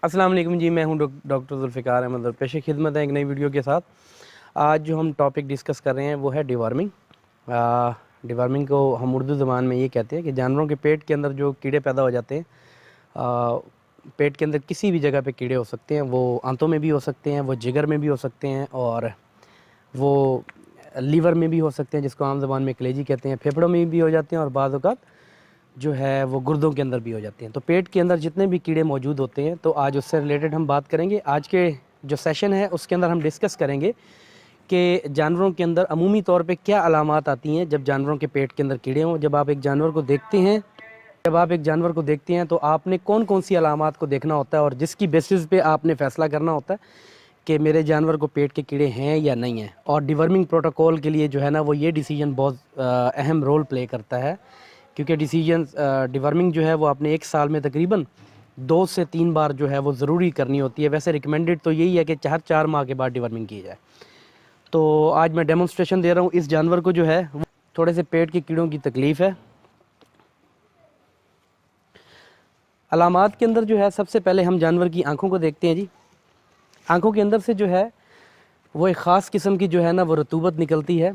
अस्सलाम वालेकुम जी, मैं हूं डॉक्टर जुल्फ़िकार अहमद और पेश खिदमत है एक नई वीडियो के साथ। आज जो हम टॉपिक डिस्कस कर रहे हैं वो है डिवॉर्मिंग। डिवॉर्मिंग को हम उर्दू ज़बान में ये कहते हैं कि जानवरों के पेट के अंदर जो कीड़े पैदा हो जाते हैं, पेट के अंदर किसी भी जगह पे कीड़े हो सकते हैं। वो आंतों में भी हो सकते हैं, वो जिगर में भी हो सकते हैं और वो लीवर में भी हो सकते हैं, जिसको आम ज़बान में कलेजी कहते हैं। फेफड़ों में भी हो जाते हैं और बाज़ औक़ात जो है वो गुर्दों के अंदर भी हो जाते हैं। तो पेट के अंदर जितने भी कीड़े मौजूद होते हैं, तो आज उससे रिलेटेड हम बात करेंगे। आज के जो सेशन है उसके अंदर हम डिस्कस करेंगे कि जानवरों के अंदर अमूमी तौर पे क्या अलामात आती हैं जब जानवरों के पेट के अंदर कीड़े हों। जब आप एक जानवर को देखते हैं तो आपने कौन कौन सी अलामात को देखना होता है और जिसकी बेसिस पे आपने फ़ैसला करना होता है कि मेरे जानवर को पेट के कीड़े हैं या नहीं हैं। और डिवर्मिंग प्रोटोकॉल के लिए जो है ना वो ये डिसीजन बहुत अहम रोल प्ले करता है, क्योंकि डिवर्मिंग जो है वो आपने एक साल में तकरीबन 2 से 3 बार जो है वो ज़रूरी करनी होती है। वैसे रिकमेंडेड तो यही है कि 4 माह के बाद डिवर्मिंग की जाए। तो आज मैं डेमोन्स्ट्रेशन दे रहा हूँ। इस जानवर को जो है वो थोड़े से पेट के कीड़ों की तकलीफ़ है। अलामात के अंदर जो है सबसे पहले हम जानवर की आँखों को देखते हैं जी। आँखों के अंदर से जो है वो एक ख़ास किस्म की जो है ना वो रतूबत निकलती है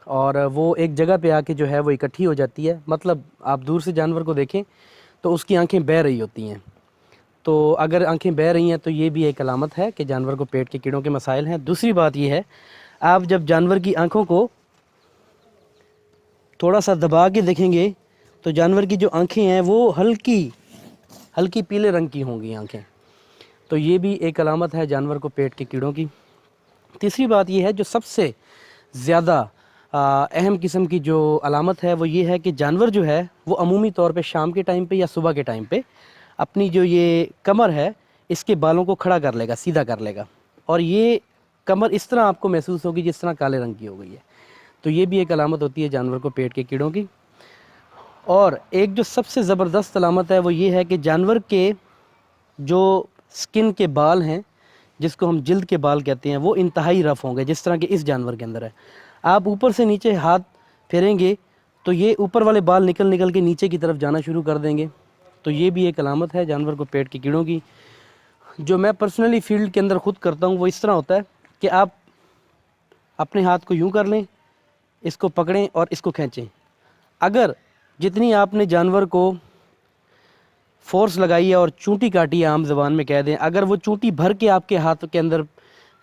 और वो एक जगह पे आके जो है वो इकट्ठी हो जाती है। मतलब आप दूर से जानवर को देखें तो उसकी आंखें बह रही होती हैं। तो अगर आंखें बह रही हैं तो ये भी एक अलामत है कि जानवर को पेट के कीड़ों के मसाइल हैं। दूसरी बात ये है, आप जब जानवर की आंखों को थोड़ा सा दबा के देखेंगे तो जानवर की जो आंखें हैं वो हल्की पीले रंग की होंगी आंखें। तो ये भी एक अलामत है जानवर को पेट के कीड़ों की। तीसरी बात ये है, जो सबसे ज़्यादा अहम किस्म की जो अलामत है वो ये है कि जानवर जो है वो अमूमी तौर पे शाम के टाइम पे या सुबह के टाइम पे अपनी जो ये कमर है इसके बालों को खड़ा कर लेगा, सीधा कर लेगा और ये कमर इस तरह आपको महसूस होगी जिस तरह काले रंग की हो गई है। तो ये भी एक अलामत होती है जानवर को पेट के कीड़ों की। और एक जो सबसे ज़बरदस्त अलामत है वो ये है कि जानवर के जो स्किन के बाल हैं, जिसको हम जिल्द के बाल कहते हैं, वो इंतहाई रफ़ होंगे, जिस तरह के इस जानवर के अंदर है। आप ऊपर से नीचे हाथ फेरेंगे तो ये ऊपर वाले बाल निकल के नीचे की तरफ जाना शुरू कर देंगे। तो ये भी एक अलामत है जानवर को पेट के कीड़ों की। जो मैं पर्सनली फील्ड के अंदर ख़ुद करता हूँ वो इस तरह होता है कि आप अपने हाथ को यूँ कर लें, इसको पकड़ें और इसको खींचें। अगर जितनी आपने जानवर को फोर्स लगाई है और चूंटी काटी है, आम ज़बान में कह दें, अगर वो चूंटी भर के आपके हाथ के अंदर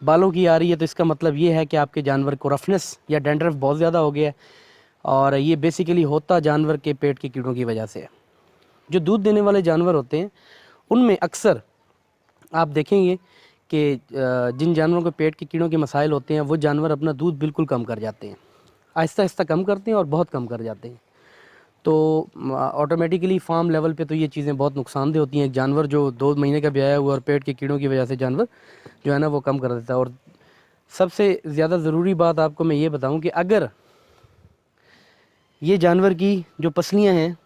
बालों की आ रही है तो इसका मतलब ये है कि आपके जानवर को रफनेस या डैंड्रफ बहुत ज़्यादा हो गया है। और ये बेसिकली होता जानवर के पेट के कीड़ों की वजह से है। जो दूध देने वाले जानवर होते हैं उनमें अक्सर आप देखेंगे कि जिन जानवरों को पेट के कीड़ों के मसाइल होते हैं वो जानवर अपना दूध बिल्कुल कम कर जाते हैं, आहिस्ता आहिस्ता कम करते हैं और बहुत कम कर जाते हैं। तो ऑटोमेटिकली फार्म लेवल पे तो ये चीज़ें बहुत नुकसानदेह होती हैं। एक जानवर जो 2 महीने का ब्याया हुआ और पेट के कीड़ों की वजह से जानवर जो है ना वो कम कर देता है। और सबसे ज़्यादा ज़रूरी बात आपको मैं ये बताऊं कि अगर ये जानवर की जो पसलियां हैं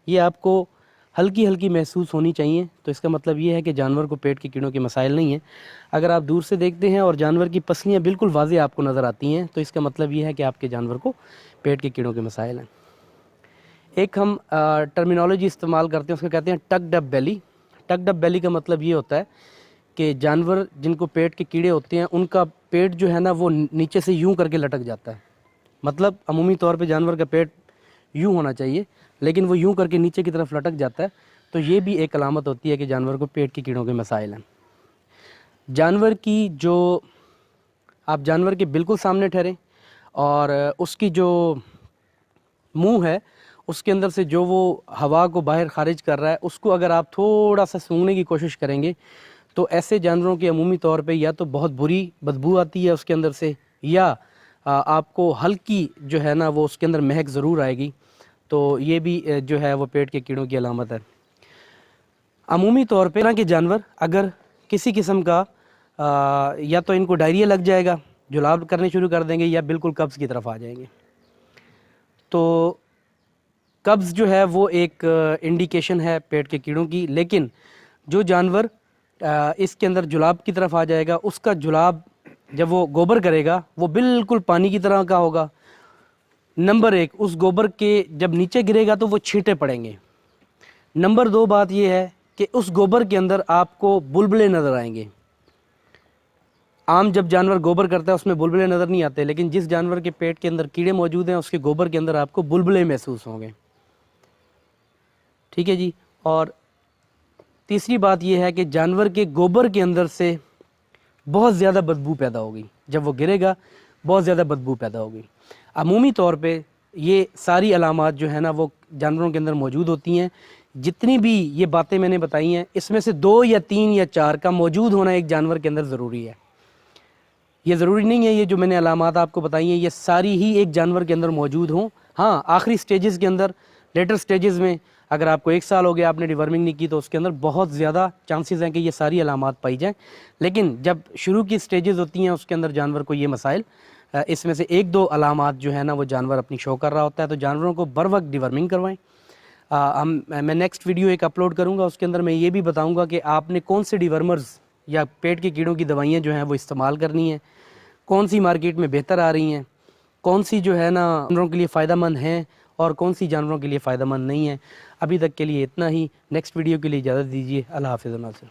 ये आपको हल्की महसूस होनी चाहिए, तो इसका मतलब ये है कि जानवर को पेट के कीड़ों के मसाइल नहीं है। अगर आप दूर से देखते हैं और जानवर की पसलियाँ बिल्कुल वाज़ेह आपको नज़र आती हैं तो इसका मतलब ये है कि आपके जानवर को पेट के कीड़ों के मसाइल हैं। एक हम टर्मिनोलॉजी इस्तेमाल करते हैं, उसको कहते हैं टक्ड अप बेली। टक्ड अप बेली का मतलब ये होता है कि जानवर जिनको पेट के कीड़े होते हैं उनका पेट जो है ना वो नीचे से यूं करके लटक जाता है। मतलब अमूमी तौर पे जानवर का पेट यूं होना चाहिए लेकिन वो यूं करके नीचे की तरफ लटक जाता है। तो ये भी एक अलामत होती है कि जानवर को पेट के कीड़ों के मसाइल हैं। जानवर की जो आप जानवर के बिल्कुल सामने ठहरें और उसकी जो मुंह है उसके अंदर से जो वो हवा को बाहर खारिज कर रहा है उसको अगर आप थोड़ा सा सूंघने की कोशिश करेंगे तो ऐसे जानवरों के अमूमी तौर पे या तो बहुत बुरी बदबू आती है उसके अंदर से, या आपको हल्की जो है ना वो उसके अंदर महक ज़रूर आएगी। तो ये भी जो है वो पेट के कीड़ों की अलामत है। अमूमी तौर पे के जानवर अगर किसी किस्म का या तो इनको डायरिया लग जाएगा, जुलाब करने शुरू कर देंगे, या बिल्कुल कब्ज़ की तरफ आ जाएंगे। तो कब्ज़ जो है वो एक इंडिकेशन है पेट के कीड़ों की। लेकिन जो जानवर इसके अंदर जुलाब की तरफ आ जाएगा, उसका जुलाब जब वो गोबर करेगा वो बिल्कुल पानी की तरह का होगा। नंबर 1, उस गोबर के जब नीचे गिरेगा तो वो छींटे पड़ेंगे। नंबर 2 बात ये है کہ اس گوبر کے اندر آپ کو بلبلے نظر آئیں گے. عام جب جانور گوبر کرتا ہے اس میں بلبلے نظر نہیں آتے، لیکن جس جانور کے پیٹ کے اندر کیڑے موجود ہیں اس کے گوبر کے اندر آپ کو بلبلے محسوس ہوں گے. ٹھیک ہے جی. اور تیسری بات یہ ہے کہ جانور کے گوبر کے اندر سے بہت زیادہ بدبو پیدا ہوگی، جب وہ گرے گا بہت زیادہ بدبو پیدا ہوگی. عمومی طور پہ یہ ساری علامات جو ہے نا وہ جانوروں کے اندر موجود ہوتی ہیں. جتنی بھی یہ باتیں میں نے بتائی ہیں اس میں سے 2 یا 3 یا 4 کا موجود ہونا ایک جانور کے اندر ضروری ہے. یہ ضروری نہیں ہے یہ جو میں نے علامات آپ کو بتائی ہیں یہ ساری ہی ایک جانور کے اندر موجود ہوں. ہاں آخری سٹیجز کے اندر، لیٹر سٹیجز میں، اگر آپ کو 1 سال ہو گیا آپ نے ڈی ورمنگ نہیں کی تو اس کے اندر بہت زیادہ چانسز ہیں کہ یہ ساری علامات پائی جائیں. لیکن جب شروع کی سٹیجز ہوتی ہیں اس کے اندر جانور کو یہ مسائل، اس میں سے 1-2 علامات جو ہے نا وہ جانور اپنی شو کر رہا ہوتا ہے، تو جانوروں کو بر وقت ڈی ورمنگ کروائیں. میں نیکسٹ ویڈیو ایک اپلوڈ کروں گا، اس کے اندر میں یہ بھی بتاؤں گا کہ آپ نے کون سے ڈی ورمرز یا پیٹ کے کیڑوں کی دوائیاں جو ہیں وہ استعمال کرنی ہیں، کون سی مارکیٹ میں بہتر آ رہی ہیں، کون سی جو ہے نا جانوروں کے لیے فائدہ مند ہیں اور کون سی جانوروں کے لیے فائدہ مند نہیں ہیں. ابھی تک کے لیے اتنا ہی. نیکسٹ ویڈیو کے لیے اجازت دیجیے. اللہ حافظ.